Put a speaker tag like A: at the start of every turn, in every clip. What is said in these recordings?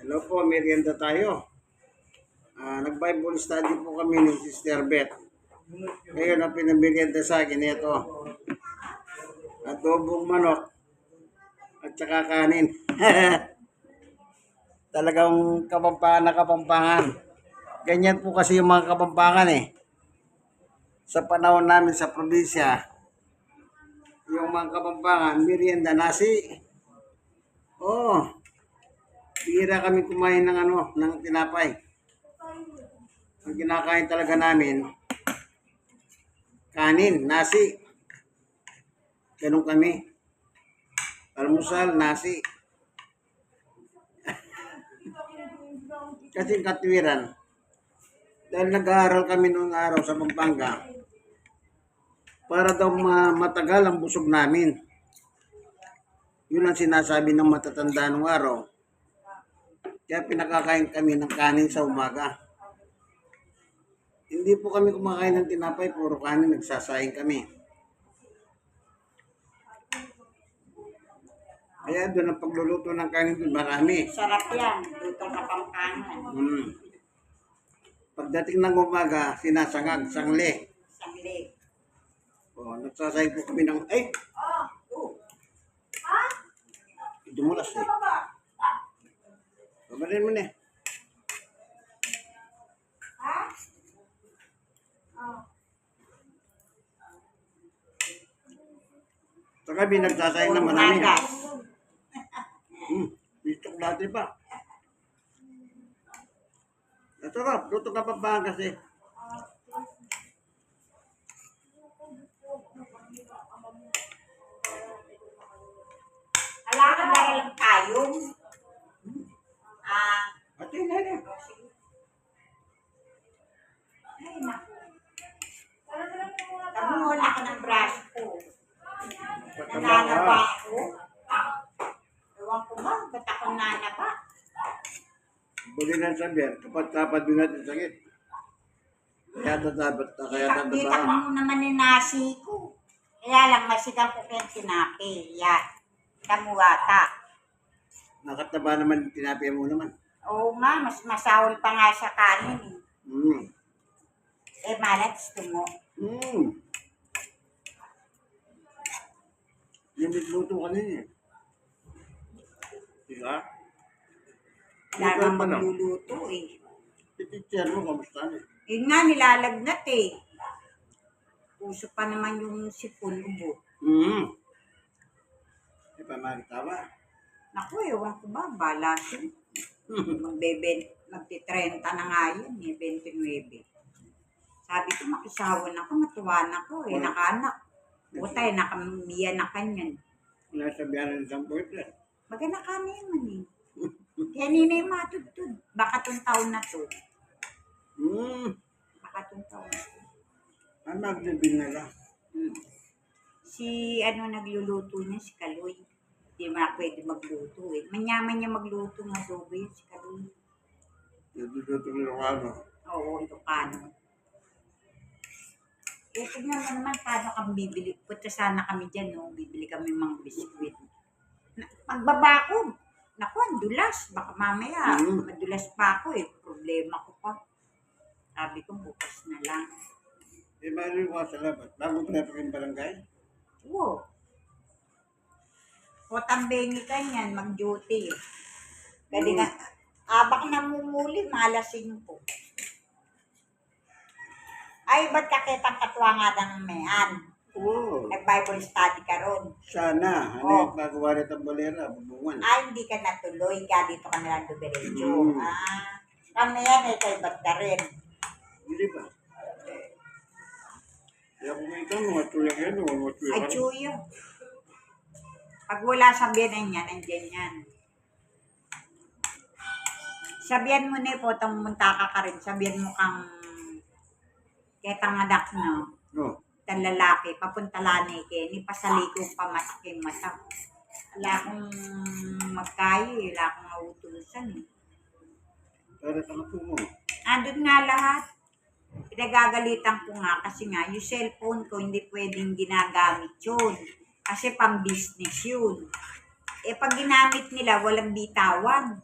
A: Hello po, merienda tayo. Nag-Bible study po kami ni Sister Beth. Ngayon, ang pinamerienda sa akin, ito. Adobong manok at saka kanin. Talagang Kapampangan na Kapampangan. Ganyan po kasi yung mga Kapampangan eh. Sa panahon namin sa probinsya, yung mga Kapampangan, merienda nasi. Oh, bihira kami kumain ng ng tinapay. Ang kinakain talaga namin, kanin, nasi. Ganun kami. Almusal, nasi. Kasi katwiran, dahil nag-aaral kami noong araw sa Pampanga, para daw matagal ang busog namin. Yun ang sinasabi ng matatanda noong araw. Kaya pinakakain kami ng kanin sa umaga. Hindi po kami kumakain ng tinapay, puro kanin, nagsasayang kami. Kaya doon ang pagluluto ng kanin doon, marami.
B: Sarap yan, lutong Kapampangan.
A: Pagdating ng umaga, sinasangag, sangli.
B: Sangli.
A: O, nagsasayang po kami ng, ay! Dumulas eh. Babalin mo na eh. Sa gabi, nagsasayang na marami. Bitok dati pa. Nasarap, luto ka pa kasi.
B: Alakan na lang tayo.
A: At yun na.
B: Ay, naku. Tamuhon ako ng brush ko. Nananaba ako. Ewan ko ba, ba't ako nanaba?
A: Buli ng sabihan, kapag din natin sakit. Kaya tatabat na, kaya
B: Kita
A: tatabat.
B: mo naman yung nasi ko. Kaya lang, masigang ko kaya tinapi. Yan. Kamuwata.
A: Nakataba naman, tinapia mo naman.
B: Oo nga, mas masahol pa nga sa kanin eh. Malat, gusto mo.
A: Yung nagluto ka niya eh. Diba?
B: Wala nang magluluto eh.
A: Tititser mo, kamusta na?
B: Yun nga, nilalagnat eh. Puso pa naman yung sipon ubo.
A: Di pa maritawa.
B: Naku, ewan ko ba, balas yun. Magti-30 na nga yun eh, 29. Sabi ko, makisawan ako, matuwa na ko eh, nakaanak. Butay, nakamiya na kanyan.
A: Nasabihan ng isang boyfriend.
B: Baga nakamiya man eh. Kaya ninay matutod. Baka itong taon na to. Baka itong taon na to.
A: Ang maglibing na lang.
B: Si nagluluto niya, si Kaloy. Hindi mo pwede magluto eh. Manyaman niya magluto ng adobo yun, si Kaloy.
A: Nagluto ng Ilocano.
B: Oo, Ilocano. Eh, tignan mo naman paano kami bibili. Punta sana kami dyan, no? Bibili kami mga biskwit. Pagbaba ko, naku, ang dulas. Baka mamaya, madulas pa ako eh. Problema ko pa. Sabi ko, bukas na lang.
A: Eh, mayroon ko sa labat. Bago pinapakin barangay?
B: Oo. O tambengi ka niyan, mag-duty. Kasi nga, abak namumuli, malasing ko. Ay, ba't kakitang katwa nga ng mayan?
A: Oo.
B: Nag-Bible study ka ron.
A: Sana. Ano yung magawa rin ang bolera? Bubungan.
B: Ay, hindi ka natuloy. Kaya dito ka nalang dumiretso. Kami yan eh, kay ba't ka rin?
A: Hindi ba? Kaya kung ikaw, mga tuyang yan, mga tuyang
B: Ay,
A: yan.
B: chuyo. Pag wala sabihan niya, nandyan yan. Sabihan mo na po, munta ka rin. Sabihan mo kang ketang anak no. Tan lalaki, papunta lanay ke, ni pasaliko pamasaking mata. Wala akong magkayo eh, wala akong mautusan eh.
A: Para ka po mo.
B: Andun nga lahat. Pinagagalitan ko nga kasi nga, yung cellphone ko hindi pwedeng ginagamit yun. Kasi pang business yun. Eh pag ginamit nila, walang bitawan.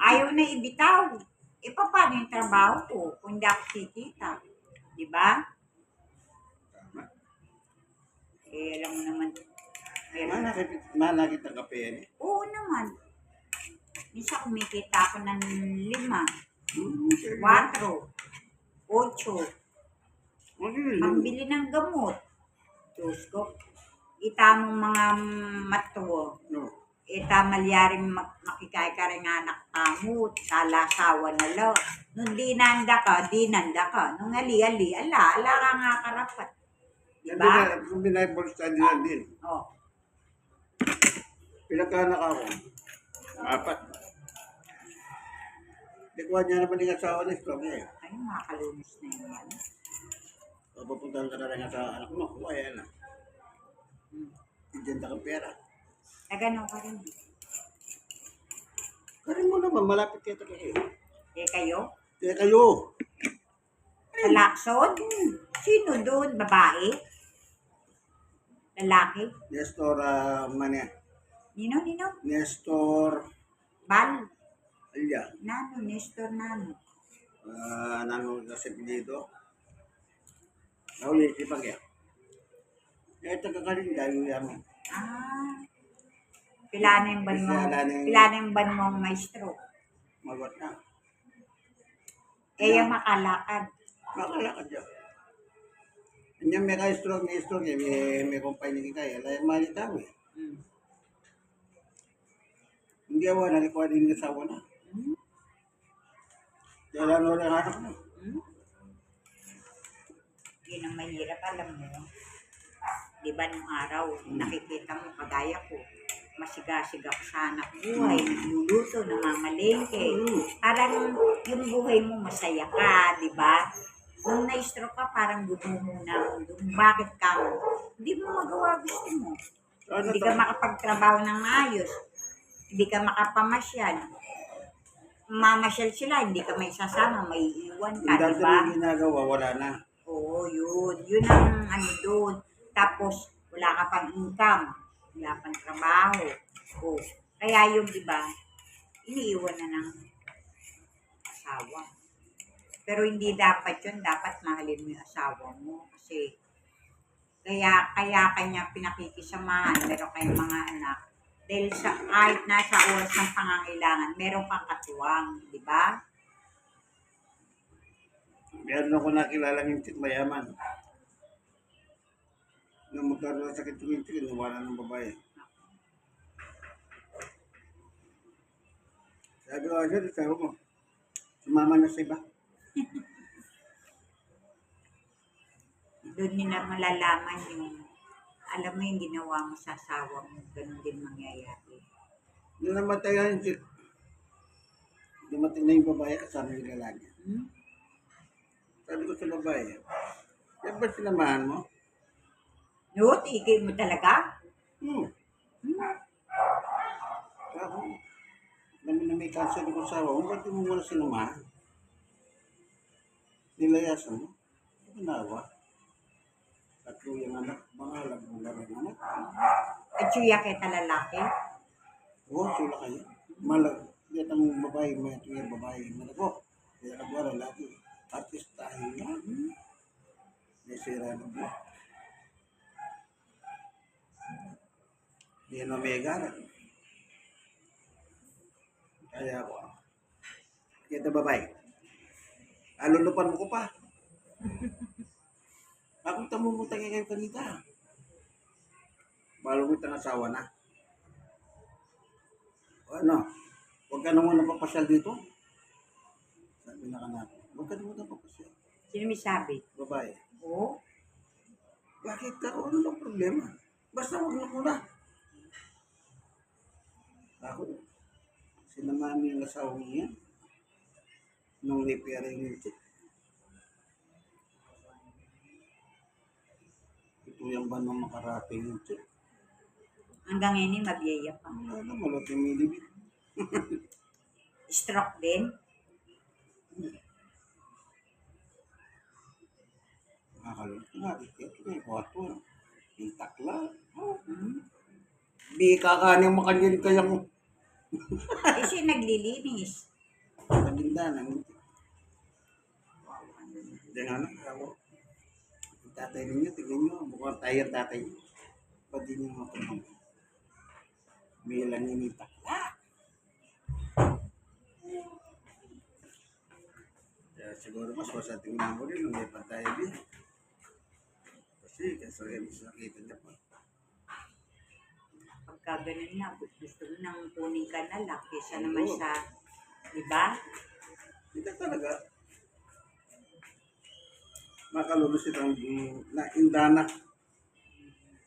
B: Ayaw na ibitaw. E paano yung trabaho ko kung hindi ako kikita? Di ba?
A: Tama.
B: Eh, alam mo naman.
A: Manakit ang kape yan eh.
B: Oo naman. Minsan kumikita ako ng 5, 4, 8. Pambili ng gamot. Diyos ko. Ita mong mga matuo.
A: No.
B: Ita malyaring makikay ka rin anak kamot. Salasawa na lo. Nung dinanda ka. Nung ali-ali, ala ka nga karapat. Diba?
A: Kung binibol study lang din.
B: Oh.
A: Pinagkanak ako. 4. Likuha niya naman yung asawa ni Strong eh.
B: Ay, makalunis na yan.
A: Papuntahan ka na rin sa anak mo. Ayan na. Tijenta kang pera.
B: Nagano ka rin.
A: Karin mo naman, malapit kayo kayo.
B: Eh kayo?
A: Kaya kayo.
B: Sa Lacson? Sino doon? Babae? Lalaki?
A: Nestor Mania.
B: Nino?
A: Nestor
B: Bal?
A: Alya.
B: Nano? Nestor Nano?
A: Nano kasi dito. Nauli si Pagya. Eh, taga-karin dahil yaman.
B: Ah. Pila na yung ban mo? Pila na yung ban mong maestro?
A: Magot na.
B: Eh, yung makalakad.
A: Makalakad siya. Kanya may ka-stroke, may kumpanya kaya. Alay, mali tao eh.
B: Hmm.
A: Hindi ako, nalikuha din yung asawa na.
B: Hmm?
A: Kaya lang wala ang anak na.
B: Hmm? Yun ang mahirap, alam mo. Di ba nung araw, nakikita mo kagaya ko, masigasig ako sa anak buhay, nagluluto, namamalengke. Parang yung buhay mo masaya ka, di ba? Nung na-stroke ka, parang gusto mo na ang mundo. Bakit ka? Hindi mo magawa gusto mo. Hindi ka makapagtrabaho ng maayos. Hindi ka makapamasyal. Mamasyal sila, hindi ka may sasama, may iwan ka,
A: Yung
B: di
A: dati
B: ba?
A: yung ginagawa, wala na.
B: Oo, yun. Yun ang ano doon. Tapos, wala ka pang income. Wala pang trabaho. O, kaya yung, di ba, iniiwan na ng asawa. Pero hindi dapat yun. Dapat mahalin mo yung asawa mo. Kasi, kaya kanya pinakikisamahan. Meron kayong mga anak. Dahil sa, kahit nasa oras ng pangangailangan, meron kang katuwang. Di ba?
A: Meron ako nakilala ng tit mayaman. Nung magkaroon ng sakit yung tit, inuwanan ng babae. Sabi ko, sabi mo, sumama na sa iba.
B: Doon nila malalaman yung, alam mo yung ginawa mo sa asawa mo, ganun din mangyayari.
A: Nung namatay na yung tit, dumating na yung babae kasama yung lalaki.
B: Hmm?
A: Sabi ko sa babae, yan ba sinamahan mo?
B: No, tigil mo talaga?
A: Hmm.
B: Hmm?
A: Ako, namin na may cancer yung asawa mo, ba't di mo muna sinamahan? Nilayasan mo? Ginawa. Tatlo yung anak, mga lagbulan ng anak.
B: At siya kita lalaki?
A: Oo, sula kayo. Malag, yan ang babae, may tuwing babae, malagok. Kaya nagwala lagi. Artistahin na. May sira na ba? Yan ang may garan. Kaya ako, kita babae. Alulupan mo ko pa. Bakit tamumutang kayo kanita? Balong itang asawa na. O ano? Huwag ka naman napapasyal dito. Sabi na kanak, huwag ka naman napapasyal.
B: Sino may sabi?
A: Babae.
B: Oo.
A: Bakit ka? Ano ang problema? Basta huwag na muna. Ako, sinamahan yung asawa niya. Nung nipira yung ito. Ito yung ba nang makarating yung ito?
B: Hanggang ngayon mabiyaya pa.
A: Wala na, malot yung milibit.
B: Stroke din?
A: Nakakalot na, ito na yung kwarto. Yung takla.
B: Hmm?
A: Di kakanin makanyan kayang
B: Eh, siya naglilinis.
A: Malinda na. Diyan nga ako. Ang tatay ninyo, tingnan nyo. Mukhang tayo ang tatay nyo. Ba't di nyo makamang? May lang inita. Kaya siguro mas masatingnan mo rin nung may pantay din. Kasi yan mas nakita niya pa.
B: Pagka ganun na, gusto mo nang kunin ka na lang kesa naman sa, di ba?
A: Hindi talaga. Makalunos itong na indana.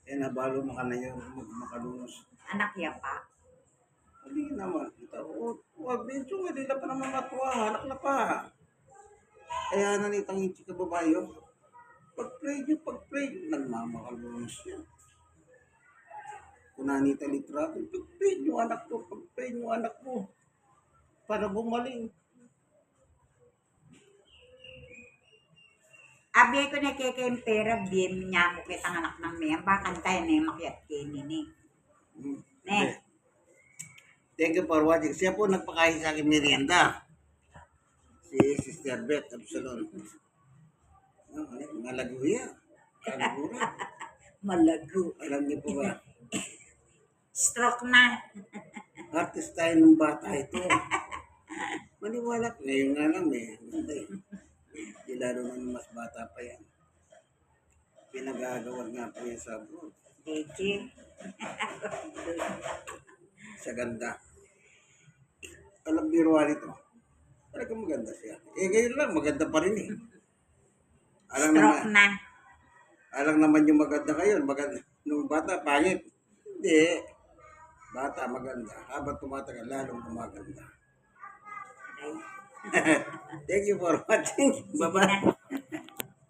A: Eh nabalo mo ka na yun makalunos.
B: Anak niya pa.
A: Hindi naman. Huwag medyo, hindi na pa naman matuwa. Anak na pa. Kaya nanitang yung chika babayo. Pag-pray nyo, nagmamakalunos yan. Kung nanita litrato, pag-pray nyo anak ko, pag-pray nyo anak mo. Para bumaling.
B: Abi ko na kay pera, biem niya mo kitang anak ng mayan. Bakit tayo na yung makiat kini ni? Ne?
A: Thank you for watching. Siya po nagpakain sa akin merienda. Si Sister Beth Absalon. Malago yan. Kalagura.
B: Malago.
A: Alam niyo po ba?
B: Stroke na.
A: Artist tayo ng bata ito. Maniwala. Ngayon nga lang eh. Lalo na mas bata pa yan. Pinagagawad nga po yan sa abroad.
B: Deje.
A: Sa ganda. Alam biruan ito. Talagang maganda siya. Eh ngayon lang, maganda pa rin eh.
B: Stroke na.
A: Alang naman yung maganda ngayon. Maganda. Nung bata, pangit. Hindi. Bata, maganda. Habang tumatagal, lalong gumaganda. Thank you for watching. Bye-bye.